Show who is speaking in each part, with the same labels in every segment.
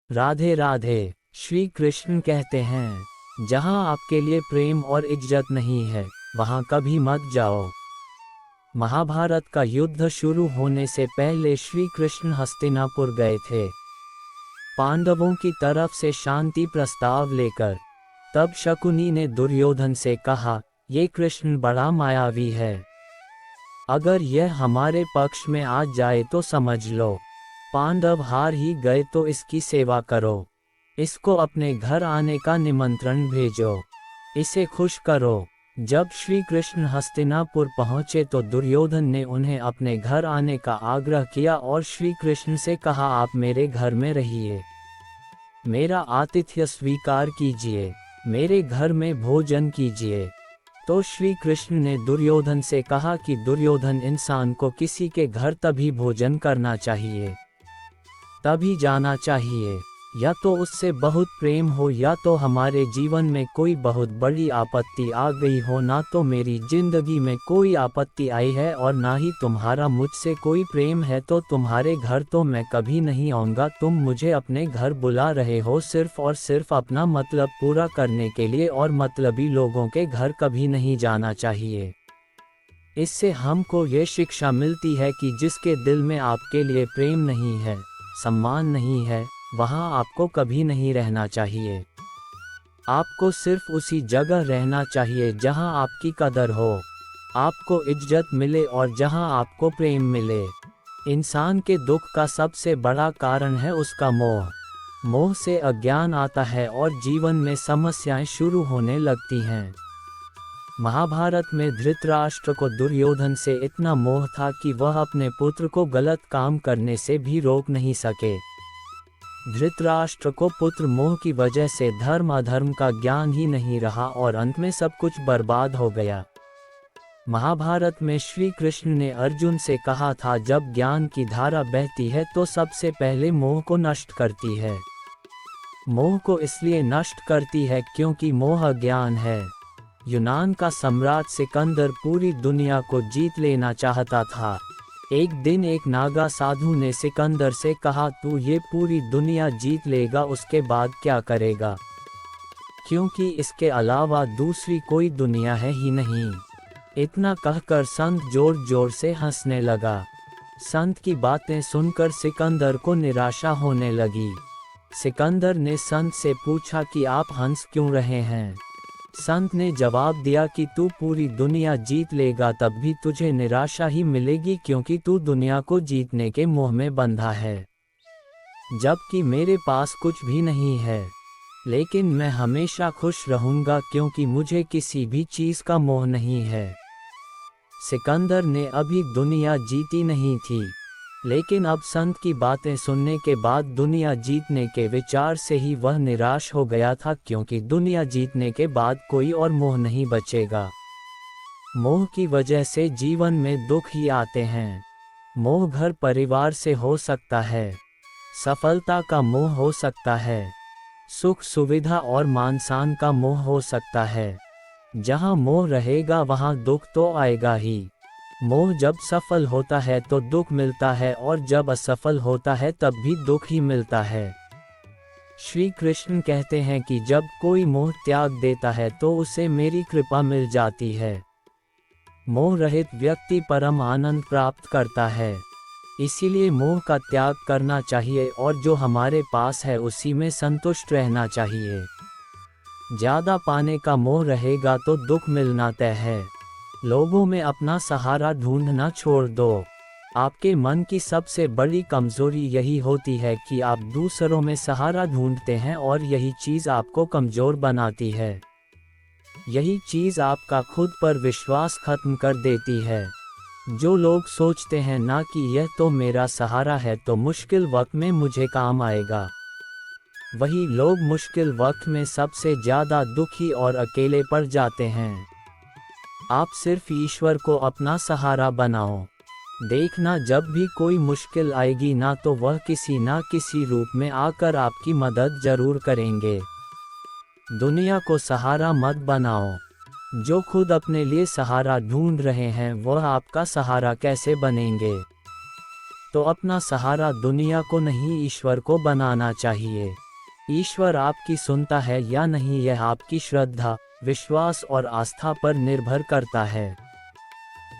Speaker 1: राधे राधे। श्री कृष्ण कहते हैं, जहाँ आपके लिए प्रेम और इज्जत नहीं है वहाँ कभी मत जाओ। महाभारत का युद्ध शुरू होने से पहले श्री कृष्ण हस्तिनापुर गए थे, पांडवों की तरफ से शांति प्रस्ताव लेकर। तब शकुनी ने दुर्योधन से कहा, ये कृष्ण बड़ा मायावी है, अगर यह हमारे पक्ष में आ जाए तो समझ लो पांडव हार ही गए, तो इसकी सेवा करो, इसको अपने घर आने का निमंत्रण भेजो, इसे खुश करो। जब श्री कृष्ण हस्तिनापुर पहुँचे तो दुर्योधन ने उन्हें अपने घर आने का आग्रह किया और श्री कृष्ण से कहा, आप मेरे घर में रहिए, मेरा आतिथ्य स्वीकार कीजिए, मेरे घर में भोजन कीजिए। तो श्री कृष्ण ने दुर्योधन से कहा कि दुर्योधन, इंसान को किसी के घर तभी भोजन करना चाहिए, तभी जाना चाहिए, या तो उससे बहुत प्रेम हो या तो हमारे जीवन में कोई बहुत बड़ी आपत्ति आ गई हो। ना तो मेरी जिंदगी में कोई आपत्ति आई है और ना ही तुम्हारा मुझसे कोई प्रेम है, तो तुम्हारे घर तो मैं कभी नहीं आऊँगा। तुम मुझे अपने घर बुला रहे हो सिर्फ और सिर्फ अपना मतलब पूरा करने के लिए, और मतलबी लोगों के घर कभी नहीं जाना चाहिए। इससे हमको ये शिक्षा मिलती है कि जिसके दिल में आपके लिए प्रेम नहीं है, सम्मान नहीं है, वहाँ आपको कभी नहीं रहना चाहिए। आपको सिर्फ उसी जगह रहना चाहिए जहाँ आपकी कदर हो, आपको इज्जत मिले और जहाँ आपको प्रेम मिले। इंसान के दुख का सबसे बड़ा कारण है उसका मोह। मोह से अज्ञान आता है और जीवन में समस्याएं शुरू होने लगती हैं। महाभारत में धृतराष्ट्र को दुर्योधन से इतना मोह था कि वह अपने पुत्र को गलत काम करने से भी रोक नहीं सके। धृतराष्ट्र को पुत्र मोह की वजह से धर्म अधर्म का ज्ञान ही नहीं रहा और अंत में सब कुछ बर्बाद हो गया। महाभारत में श्री कृष्ण ने अर्जुन से कहा था, जब ज्ञान की धारा बहती है तो सबसे पहले मोह को नष्ट करती है। मोह को इसलिए नष्ट करती है क्योंकि मोह अज्ञान है। यूनान का सम्राट सिकंदर पूरी दुनिया को जीत लेना चाहता था। एक दिन एक नागा साधु ने सिकंदर से कहा, तू ये पूरी दुनिया जीत लेगा, उसके बाद क्या करेगा, क्योंकि इसके अलावा दूसरी कोई दुनिया है ही नहीं। इतना कहकर संत जोर जोर से हंसने लगा। संत की बातें सुनकर सिकंदर को निराशा होने लगी। सिकंदर ने संत से पूछा कि आप हंस क्यों रहे हैं। संत ने जवाब दिया कि तू पूरी दुनिया जीत लेगा तब भी तुझे निराशा ही मिलेगी, क्योंकि तू दुनिया को जीतने के मोह में बंधा है, जबकि मेरे पास कुछ भी नहीं है। लेकिन मैं हमेशा खुश रहूंगा क्योंकि मुझे किसी भी चीज़ का मोह नहीं है। सिकंदर ने अभी दुनिया जीती नहीं थी, लेकिन अब संत की बातें सुनने के बाद दुनिया जीतने के विचार से ही वह निराश हो गया था, क्योंकि दुनिया जीतने के बाद कोई और मोह नहीं बचेगा। मोह की वजह से जीवन में दुख ही आते हैं। मोह घर परिवार से हो सकता है, सफलता का मोह हो सकता है, सुख सुविधा और मान सम्मान का मोह हो सकता है। जहाँ मोह रहेगा वहाँ दुख तो आएगा ही। मोह जब सफल होता है तो दुख मिलता है, और जब असफल होता है तब भी दुख ही मिलता है। श्री कृष्ण कहते हैं कि जब कोई मोह त्याग देता है तो उसे मेरी कृपा मिल जाती है। मोह रहित व्यक्ति परम आनंद प्राप्त करता है। इसीलिए मोह का त्याग करना चाहिए और जो हमारे पास है उसी में संतुष्ट रहना चाहिए। ज़्यादा पाने का मोह रहेगा तो दुख मिलना तय है। लोगों में अपना सहारा ढूंढना छोड़ दो। आपके मन की सबसे बड़ी कमजोरी यही होती है कि आप दूसरों में सहारा ढूंढते हैं, और यही चीज़ आपको कमज़ोर बनाती है। यही चीज़ आपका खुद पर विश्वास खत्म कर देती है। जो लोग सोचते हैं ना कि यह तो मेरा सहारा है तो मुश्किल वक्त में मुझे काम आएगा, वही लोग मुश्किल वक्त में सबसे ज़्यादा दुखी और अकेले पड़ जाते हैं। आप सिर्फ ईश्वर को अपना सहारा बनाओ। देखना, जब भी कोई मुश्किल आएगी ना तो वह किसी ना किसी रूप में आकर आपकी मदद जरूर करेंगे। दुनिया को सहारा मत बनाओ। जो खुद अपने लिए सहारा ढूंढ रहे हैं वह आपका सहारा कैसे बनेंगे। तो अपना सहारा दुनिया को नहीं ईश्वर को बनाना चाहिए। ईश्वर आपकी सुनता है या नहीं यह आपकी श्रद्धा, विश्वास और आस्था पर निर्भर करता है।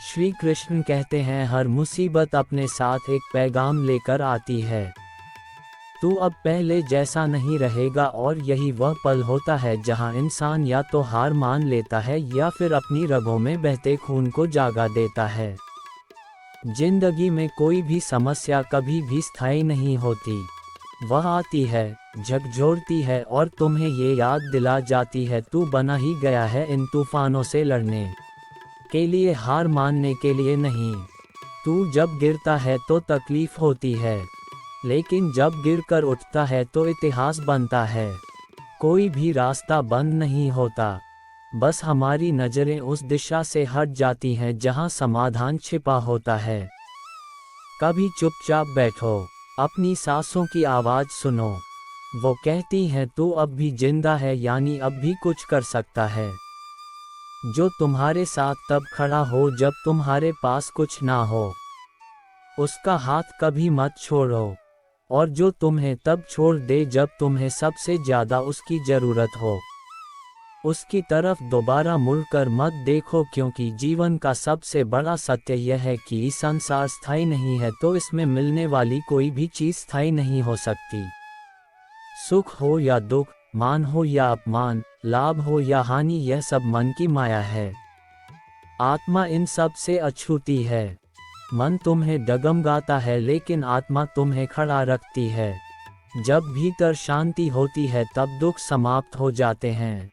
Speaker 1: श्री कृष्ण कहते हैं हर मुसीबत अपने साथ एक पैगाम लेकर आती है। तू अब पहले जैसा नहीं रहेगा और यही वह पल होता है जहां इंसान या तो हार मान लेता है या फिर अपनी रगों में बहते खून को जागा देता है। जिंदगी में कोई भी समस्या कभी भी स्थायी नहीं होती। वह आती है, झकझोरती है और तुम्हें ये याद दिला जाती है तू बना ही गया है इन तूफानों से लड़ने के लिए, हार मानने के लिए नहीं। तू जब गिरता है तो तकलीफ होती है, लेकिन जब गिरकर उठता है तो इतिहास बनता है। कोई भी रास्ता बंद नहीं होता, बस हमारी नज़रें उस दिशा से हट जाती हैं जहां समाधान छिपा होता है। कभी चुपचाप बैठो, अपनी सांसों की आवाज़ सुनो। वो कहती हैं तू अब भी जिंदा है, यानी अब भी कुछ कर सकता है। जो तुम्हारे साथ तब खड़ा हो जब तुम्हारे पास कुछ ना हो, उसका हाथ कभी मत छोड़ो। और जो तुम्हें तब छोड़ दे जब तुम्हें सबसे ज़्यादा उसकी ज़रूरत हो, उसकी तरफ दोबारा मुड़कर मत देखो, क्योंकि जीवन का सबसे बड़ा सत्य यह है कि संसार स्थायी नहीं है तो इसमें मिलने वाली कोई भी चीज़ स्थायी नहीं हो सकती। सुख हो या दुख, मान हो या अपमान, लाभ हो या हानि, यह सब मन की माया है। आत्मा इन सब से अछूती है। मन तुम्हें डगमगाता है लेकिन आत्मा तुम्हें खड़ा रखती है। जब भीतर शांति होती है तब दुख समाप्त हो जाते हैं,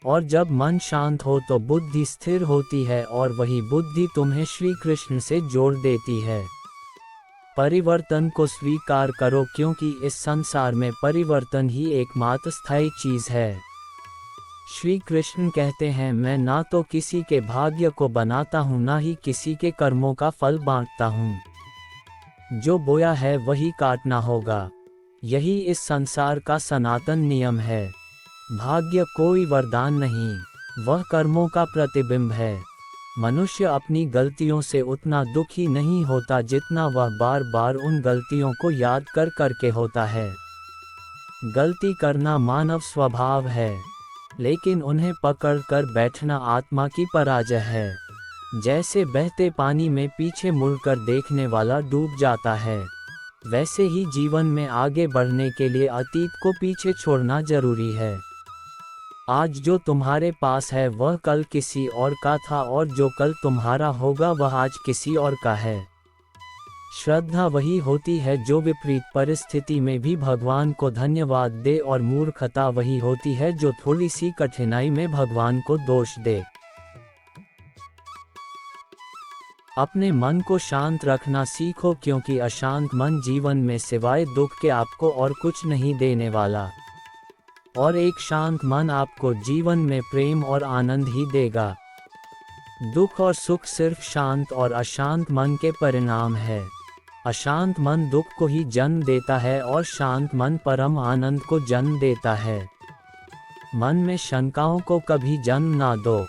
Speaker 1: और जब मन शांत हो तो बुद्धि स्थिर होती है और वही बुद्धि तुम्हें श्री कृष्ण से जोड़ देती है। परिवर्तन को स्वीकार करो, क्योंकि इस संसार में परिवर्तन ही एकमात्र स्थायी चीज़ है। श्री कृष्ण कहते हैं मैं ना तो किसी के भाग्य को बनाता हूँ ना ही किसी के कर्मों का फल बांटता हूँ। जो बोया है वही काटना होगा, यही इस संसार का सनातन नियम है। भाग्य कोई वरदान नहीं, वह कर्मों का प्रतिबिंब है। मनुष्य अपनी गलतियों से उतना दुखी नहीं होता जितना वह बार बार उन गलतियों को याद कर करके होता है। गलती करना मानव स्वभाव है, लेकिन उन्हें पकड़ कर बैठना आत्मा की पराजय है। जैसे बहते पानी में पीछे मुड़कर देखने वाला डूब जाता है, वैसे ही जीवन में आगे बढ़ने के लिए अतीत को पीछे छोड़ना जरूरी है। आज जो तुम्हारे पास है वह कल किसी और का था, और जो कल तुम्हारा होगा वह आज किसी और का है। श्रद्धा वही होती है जो विपरीत परिस्थिति में भी भगवान को धन्यवाद दे, और मूर्खता वही होती है जो थोड़ी सी कठिनाई में भगवान को दोष दे। अपने मन को शांत रखना सीखो, क्योंकि अशांत मन जीवन में सिवाय दुख के आपको और कुछ नहीं देने वाला, और एक शांत मन आपको जीवन में प्रेम और आनंद ही देगा। दुख और सुख सिर्फ शांत और अशांत मन के परिणाम है। अशांत मन दुख को ही जन्म देता है और शांत मन परम आनंद को जन्म देता है। मन में शंकाओं को कभी जन्म ना दो,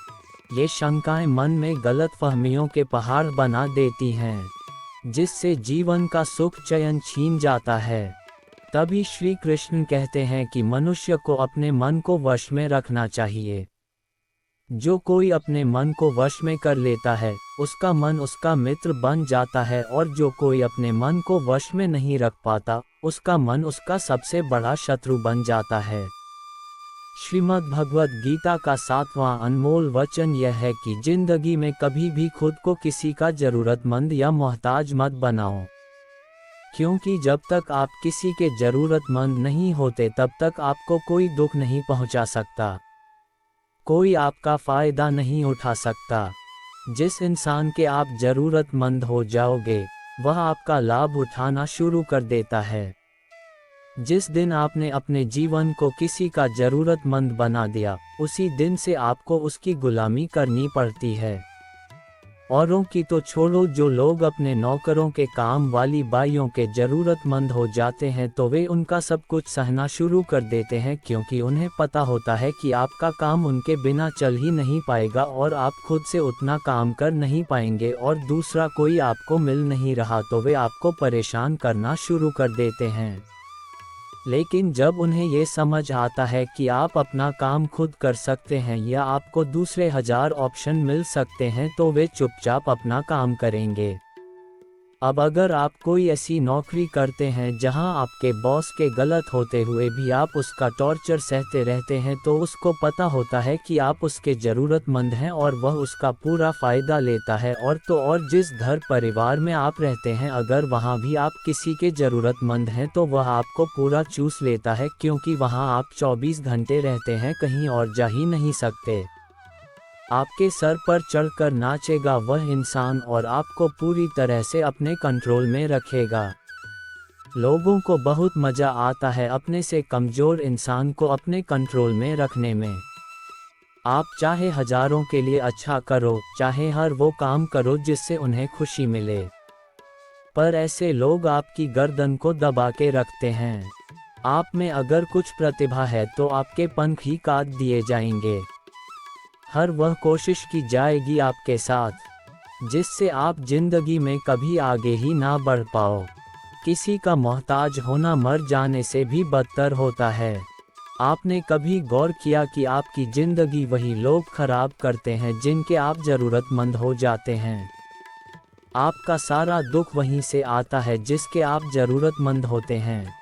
Speaker 1: ये शंकाएं मन में गलतफहमियों के पहाड़ बना देती हैं, जिससे जीवन का सुख चैन छीन जाता है। तभी श्री कृष्ण कहते हैं कि मनुष्य को अपने मन को वश में रखना चाहिए। जो कोई अपने मन को वश में कर लेता है उसका मन उसका मित्र बन जाता है, और जो कोई अपने मन को वश में नहीं रख पाता उसका मन उसका सबसे बड़ा शत्रु बन जाता है। श्रीमद् भगवद गीता का 7वां अनमोल वचन यह है कि जिंदगी में कभी भी खुद को किसी का जरूरतमंद या मोहताज मत बनाओ, क्योंकि जब तक आप किसी के जरूरतमंद नहीं होते तब तक आपको कोई दुख नहीं पहुंचा सकता, कोई आपका फ़ायदा नहीं उठा सकता। जिस इंसान के आप ज़रूरतमंद हो जाओगे वह आपका लाभ उठाना शुरू कर देता है। जिस दिन आपने अपने जीवन को किसी का ज़रूरतमंद बना दिया उसी दिन से आपको उसकी गुलामी करनी पड़ती है। औरों की तो छोड़ो, जो लोग अपने नौकरों के काम वाली बाइयों के ज़रूरतमंद हो जाते हैं तो वे उनका सब कुछ सहना शुरू कर देते हैं, क्योंकि उन्हें पता होता है कि आपका काम उनके बिना चल ही नहीं पाएगा और आप खुद से उतना काम कर नहीं पाएंगे और दूसरा कोई आपको मिल नहीं रहा तो वे आपको परेशान करना शुरू कर देते हैं। लेकिन जब उन्हें ये समझ आता है कि आप अपना काम खुद कर सकते हैं या आपको दूसरे 1000 ऑप्शन मिल सकते हैं तो वे चुपचाप अपना काम करेंगे। अब अगर आप कोई ऐसी नौकरी करते हैं जहां आपके बॉस के गलत होते हुए भी आप उसका टॉर्चर सहते रहते हैं तो उसको पता होता है कि आप उसके ज़रूरतमंद हैं और वह उसका पूरा फ़ायदा लेता है। और जिस घर परिवार में आप रहते हैं अगर वहां भी आप किसी के ज़रूरतमंद हैं तो वह आपको पूरा चूस लेता है, क्योंकि वहां आप 24 घंटे रहते हैं, कहीं और जा ही नहीं सकते। आपके सर पर चढ़कर नाचेगा वह इंसान और आपको पूरी तरह से अपने कंट्रोल में रखेगा। लोगों को बहुत मज़ा आता है अपने से कमज़ोर इंसान को अपने कंट्रोल में रखने में। आप चाहे हज़ारों के लिए अच्छा करो, चाहे हर वो काम करो जिससे उन्हें खुशी मिले, पर ऐसे लोग आपकी गर्दन को दबा के रखते हैं। आप में अगर कुछ प्रतिभा है तो आपके पंख ही काट दिए जाएंगे। हर वह कोशिश की जाएगी आपके साथ जिससे आप जिंदगी में कभी आगे ही ना बढ़ पाओ। किसी का मोहताज होना मर जाने से भी बदतर होता है। आपने कभी गौर किया कि आपकी जिंदगी वही लोग खराब करते हैं जिनके आप ज़रूरतमंद हो जाते हैं? आपका सारा दुख वहीं से आता है जिसके आप ज़रूरतमंद होते हैं।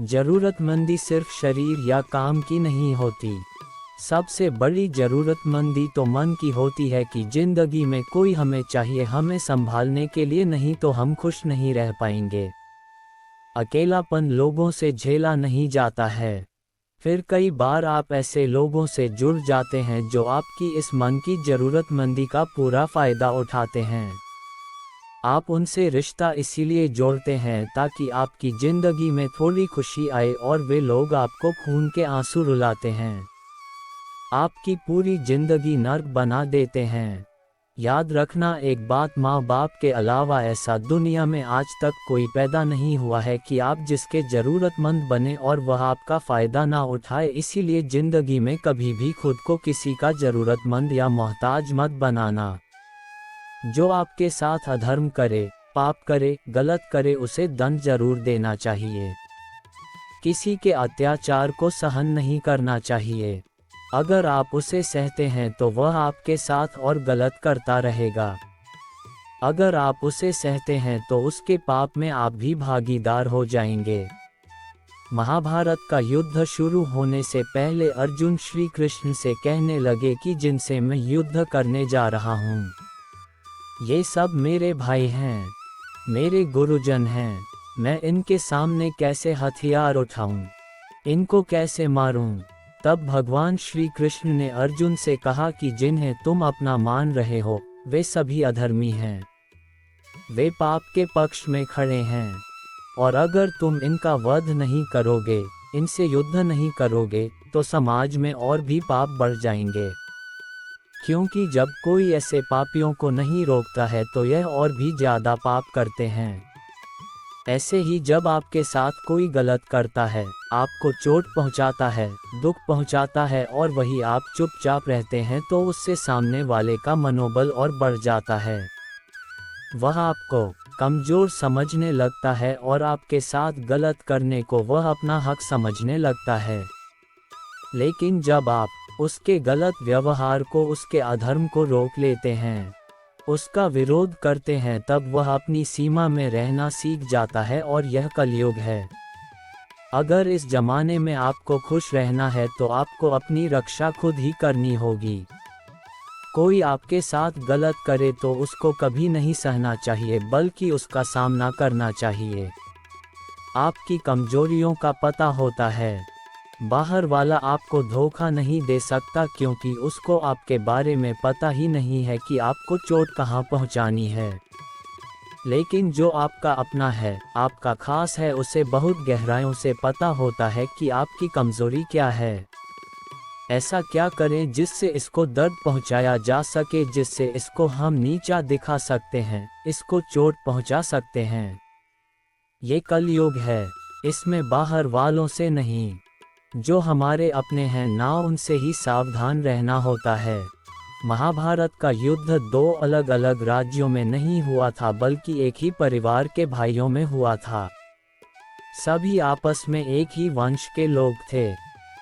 Speaker 1: ज़रूरतमंदी सिर्फ शरीर या काम की नहीं होती, सबसे बड़ी ज़रूरतमंदी तो मन की होती है कि ज़िंदगी में कोई हमें चाहिए, हमें संभालने के लिए, नहीं तो हम खुश नहीं रह पाएंगे। अकेलापन लोगों से झेला नहीं जाता है। फिर कई बार आप ऐसे लोगों से जुड़ जाते हैं जो आपकी इस मन की ज़रूरतमंदी का पूरा फ़ायदा उठाते हैं। आप उनसे रिश्ता इसीलिए जोड़ते हैं ताकि आपकी ज़िंदगी में थोड़ी खुशी आए और वे लोग आपको खून के आंसू रुलाते हैं, आपकी पूरी जिंदगी नर्क बना देते हैं। याद रखना एक बात, माँ बाप के अलावा ऐसा दुनिया में आज तक कोई पैदा नहीं हुआ है कि आप जिसके ज़रूरतमंद बने और वह आपका फ़ायदा ना उठाए। इसीलिए ज़िंदगी में कभी भी खुद को किसी का ज़रूरतमंद या मोहताज मत बनाना। जो आपके साथ अधर्म करे, पाप करे, गलत करे, उसे दंड जरूर देना चाहिए। किसी के अत्याचार को सहन नहीं करना चाहिए। अगर आप उसे सहते हैं तो वह आपके साथ और गलत करता रहेगा। अगर आप उसे सहते हैं तो उसके पाप में आप भी भागीदार हो जाएंगे। महाभारत का युद्ध शुरू होने से पहले अर्जुन श्री कृष्ण से कहने लगे कि जिनसे मैं युद्ध करने जा रहा हूँ ये सब मेरे भाई हैं, मेरे गुरुजन हैं। मैं इनके सामने कैसे हथियार उठाऊं, इनको कैसे मारूं? तब भगवान श्री कृष्ण ने अर्जुन से कहा कि जिन्हें तुम अपना मान रहे हो वे सभी अधर्मी हैं, वे पाप के पक्ष में खड़े हैं, और अगर तुम इनका वध नहीं करोगे, इनसे युद्ध नहीं करोगे तो समाज में और भी पाप बढ़ जाएंगे। क्योंकि जब कोई ऐसे पापियों को नहीं रोकता है तो यह और भी ज़्यादा पाप करते हैं। ऐसे ही जब आपके साथ कोई गलत करता है, आपको चोट पहुंचाता है, दुख पहुंचाता है और वही आप चुपचाप रहते हैं तो उससे सामने वाले का मनोबल और बढ़ जाता है। वह आपको कमज़ोर समझने लगता है और आपके साथ गलत करने को वह अपना हक समझने लगता है। लेकिन जब आप उसके गलत व्यवहार को, उसके अधर्म को रोक लेते हैं, उसका विरोध करते हैं, तब वह अपनी सीमा में रहना सीख जाता है। और यह कलयुग है। अगर इस जमाने में आपको खुश रहना है तो आपको अपनी रक्षा खुद ही करनी होगी। कोई आपके साथ गलत करे तो उसको कभी नहीं सहना चाहिए, बल्कि उसका सामना करना चाहिए। आपकी कमजोरियों का पता होता है। बाहर वाला आपको धोखा नहीं दे सकता, क्योंकि उसको आपके बारे में पता ही नहीं है कि आपको चोट कहाँ पहुँचानी है। लेकिन जो आपका अपना है, आपका खास है, उसे बहुत गहराइयों से पता होता है कि आपकी कमज़ोरी क्या है। ऐसा क्या करें जिससे इसको दर्द पहुंचाया जा सके, जिससे इसको हम नीचा दिखा सकते हैं, इसको चोट पहुंचा सकते हैं। ये कलयुग है, इसमें बाहर वालों से नहीं, जो हमारे अपने हैं ना उनसे ही सावधान रहना होता है। महाभारत का युद्ध दो अलग अलग राज्यों में नहीं हुआ था, बल्कि एक ही परिवार के भाइयों में हुआ था। सभी आपस में एक ही वंश के लोग थे।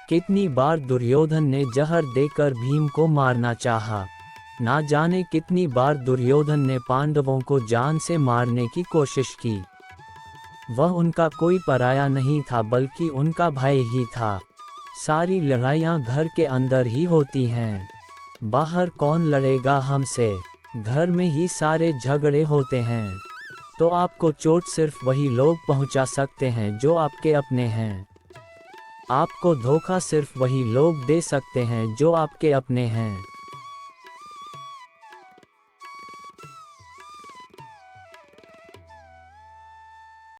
Speaker 1: कितनी बार दुर्योधन ने जहर देकर भीम को मारना चाहा, ना जाने कितनी बार दुर्योधन ने पांडवों को जान से मारने की कोशिश की। वह उनका कोई पराया नहीं था, बल्कि उनका भाई ही था। सारी लड़ाइयाँ घर के अंदर ही होती हैं, बाहर कौन लड़ेगा हमसे, घर में ही सारे झगड़े होते हैं। तो आपको चोट सिर्फ वही लोग पहुंचा सकते हैं जो आपके अपने हैं। आपको धोखा सिर्फ वही लोग दे सकते हैं जो आपके अपने हैं।